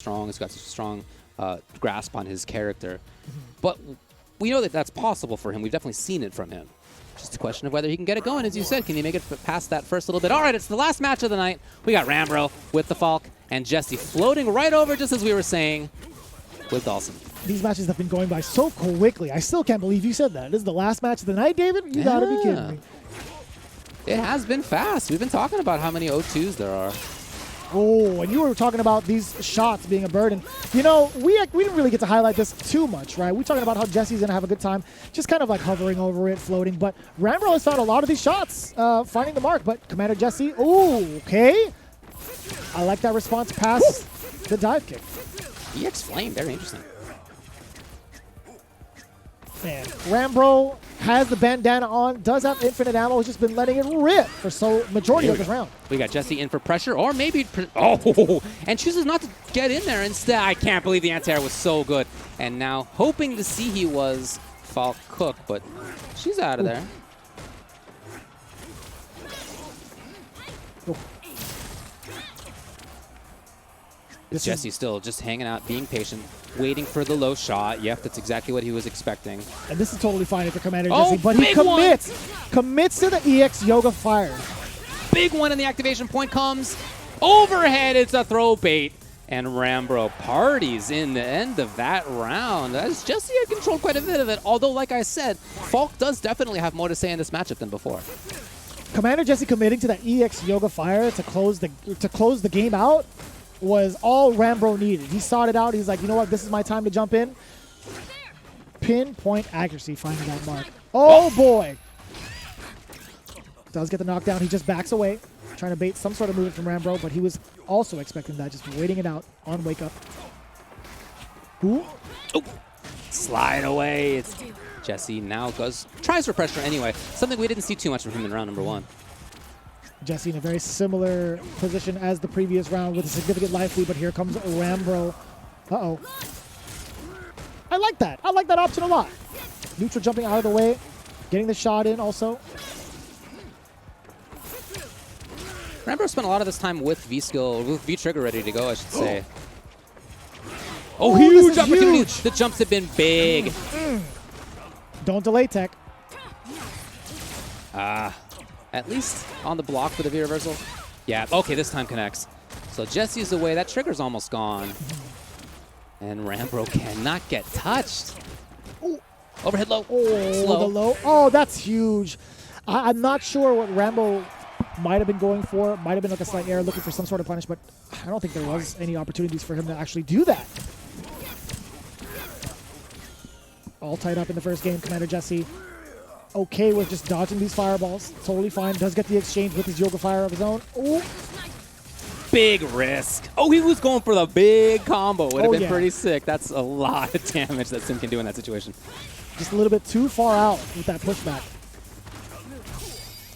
strong. He's got such a strong grasp on his character. But we know that that's possible for him. We've definitely seen it from him. Just a question of whether he can get it going, as you said. Can he make it past that first little bit? All right, it's the last match of the night. We got Rambro with the Falk and Jesse floating right over, just as we were saying, with Dawson. These matches have been going by so quickly. I still can't believe you said that. This is the last match of the night, David? You gotta be kidding me. It has been fast. We've been talking about how many O2s there are. Oh, and you were talking about these shots being a burden. You know, we didn't really get to highlight this too much, right? We're talking about how Jesse's going to have a good time, just kind of like hovering over it, floating. But Rambro has found a lot of these shots, finding the mark. But Commander Jesse, oh, okay. I like that response past the dive kick. EX Flame, very interesting. Man, Rambro has the bandana on, does have infinite ammo, has just been letting it rip for majority of this round. We got Jesse in for pressure, or maybe, oh, and chooses not to get in there instead. I can't believe the anti-air was so good. And now hoping to see he was Falk Cook, but she's out of there. Jesse still just hanging out, being patient, waiting for the low shot. Yep, that's exactly what he was expecting. And this is totally fine for Commander Jesse, but he commits to the EX Yoga Fire. Big one, and the activation point comes overhead. It's a throw bait, and Rambro parties in the end of that round. As Jesse had controlled quite a bit of it, although, like I said, Falk does definitely have more to say in this matchup than before. Commander Jesse committing to that EX Yoga Fire to close the game out was all Rambro needed. He sought it out. He's like, you know what? This is my time to jump in. Pinpoint accuracy, finding that mark. Oh, boy. Does get the knockdown. He just backs away, trying to bait some sort of movement from Rambro, but he was also expecting that, just waiting it out on wake up. Ooh. Oh. Slide away. It's Jesse now tries for pressure anyway. Something we didn't see too much from him in round number 1. Jesse in a very similar position as the previous round with a significant life lead, but here comes Rambro. Uh-oh. I like that. I like that option a lot. Neutral jumping out of the way, getting the shot in also. Rambro spent a lot of this time with V-Skill, with V-Trigger ready to go, I should say. Oh, huge opportunity. Huge. The jumps have been big. Don't delay tech. At least on the block for the V-Reversal. Yeah, okay, this time connects. So Jesse's away. That trigger's almost gone. And Rambro cannot get touched. Ooh. Overhead low. Oh, slow. The low. Oh, that's huge. I'm not sure what Rambro might have been going for. Might have been like a slight error, looking for some sort of punish, but I don't think there was any opportunities for him to actually do that. All tied up in the first game, Commander Jesse. Okay with just dodging these fireballs. Totally fine. Does get the exchange with his Yoga Fire of his own. Ooh. Big risk. Oh, he was going for the big combo. Would have been pretty sick. That's a lot of damage that Sim can do in that situation. Just a little bit too far out with that pushback.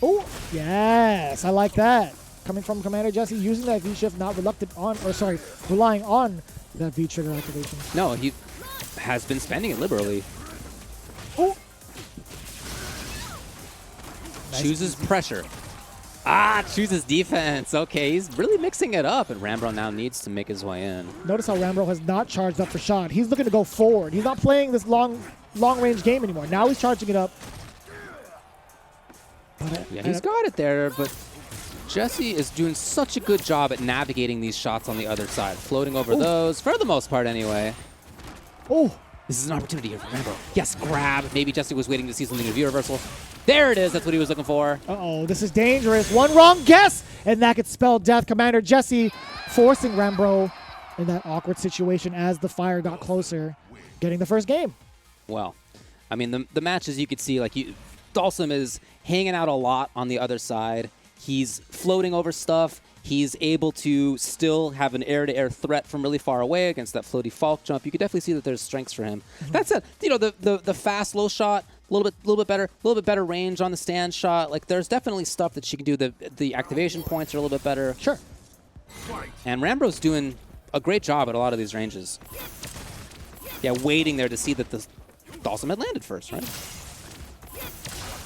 Oh, yes. I like that. Coming from Commander Jesse, using that V-Shift, not reluctant on, or sorry, relying on that V-Trigger activation. No, he has been spending it liberally. Oh. Chooses pressure. Chooses defense. Okay, he's really mixing it up, and Rambro now needs to make his way in. Notice how Rambro has not charged up for shot. He's looking to go forward. He's not playing this long-range game anymore. Now he's charging it up. Yeah, he's got it there, but Jesse is doing such a good job at navigating these shots on the other side, floating over those, for the most part anyway. Oh. This is an opportunity here for Rambro. Yes, grab. Maybe Jesse was waiting to see something in V-Reversal. There it is. That's what he was looking for. Uh-oh, this is dangerous. One wrong guess, and that could spell death. Commander Jesse forcing Rambro in that awkward situation as the fire got closer, getting the first game. Well, I mean, the matches you could see, like, Dalsum is hanging out a lot on the other side. He's floating over stuff. He's able to still have an air-to-air threat from really far away against that floaty Falk jump. You could definitely see that there's strengths for him. That said, you know, the fast low shot, a little bit better range on the stand shot. Like, there's definitely stuff that she can do. The activation points are a little bit better. Sure. And Rambro's doing a great job at a lot of these ranges. Yeah, waiting there to see that the Dalsum had landed first, right?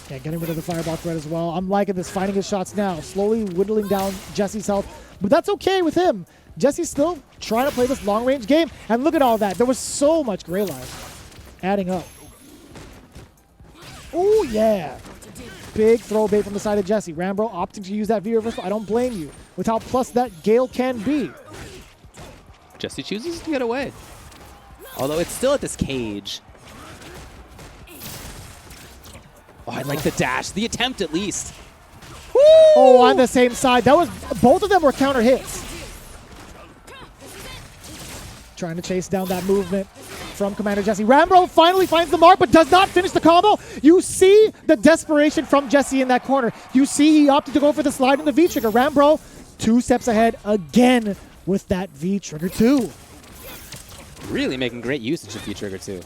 Yeah, getting rid of the fireball threat as well. I'm liking this, finding his shots now. Slowly whittling down Jesse's health. But that's okay with him. Jesse's still trying to play this long-range game. And look at all that. There was so much gray life adding up. Oh, yeah. Big throw bait from the side of Jesse. Rambro opting to use that V reversal. I don't blame you with how plus that Gale can be. Jesse chooses to get away. Although it's still at this cage. Oh, I like the dash. The attempt, at least. Woo! Oh, on the same side. That was both of them were counter hits. Trying to chase down that movement from Commander Jesse. Rambro finally finds the mark, but does not finish the combo. You see the desperation from Jesse in that corner. You see he opted to go for the slide in the V-trigger. Rambro 2 steps ahead again with that V-trigger 2. Really making great usage of V-trigger 2.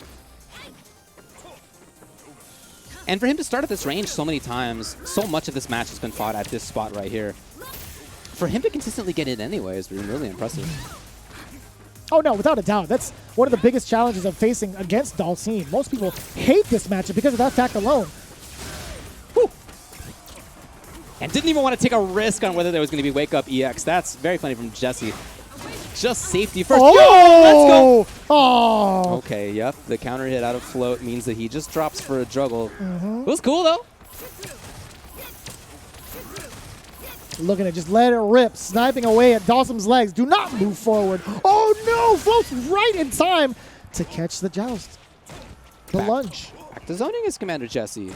And for him to start at this range so many times, so much of this match has been fought at this spot right here. For him to consistently get it anyway has been really impressive. Oh, no, without a doubt. That's one of the biggest challenges of facing against Dalcine. Most people hate this matchup because of that fact alone. Whew. And didn't even want to take a risk on whether there was going to be Wake Up EX. That's very funny from Jesse. Just safety first. Oh! Yo, let's go! Oh! Okay, yep. The counter hit out of float means that he just drops for a juggle. It was cool, though. Looking to just let it rip, sniping away at Dawson's legs. Do not move forward. Oh no! Floats right in time to catch the joust. The lunge. Back to zoning his Commander Jesse.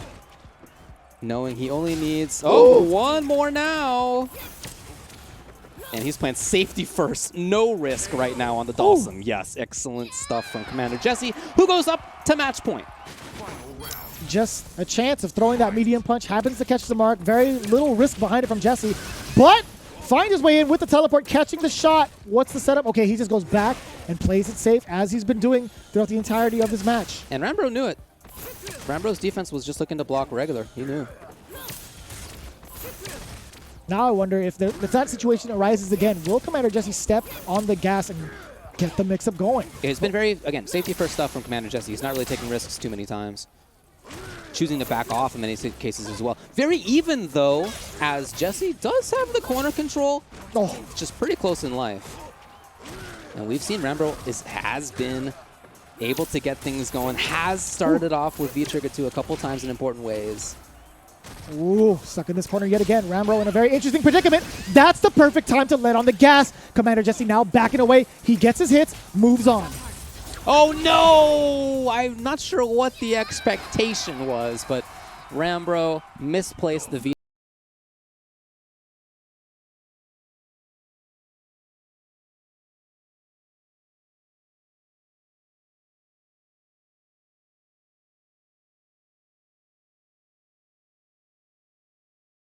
Knowing he only needs... Oh, one more now. And he's playing safety first. No risk right now on the Dawson. Yes, excellent stuff from Commander Jesse, who goes up to match point. Just a chance of throwing that medium punch. Happens to catch the mark. Very little risk behind it from Jesse. But find his way in with the teleport, catching the shot. What's the setup? Okay, he just goes back and plays it safe, as he's been doing throughout the entirety of this match. And Rambro knew it. Rambro's defense was just looking to block regular. He knew. Now I wonder if that situation arises again. Will Commander Jesse step on the gas and get the mix-up going? It's been very, again, safety first stuff from Commander Jesse. He's not really taking risks too many times. Choosing to back off in many cases as well. Very even, though, as Jesse does have the corner control. Oh, It's just pretty close in life. And we've seen Rambro has been able to get things going, has started off with V-Trigger 2 a couple times in important ways. ooh, stuck in this corner yet again. Rambro in a very interesting predicament. That's the perfect time to let on the gas. Commander Jesse now backing away. He gets his hits, moves on. Oh no! I'm not sure what the expectation was, but Rambro misplaced the V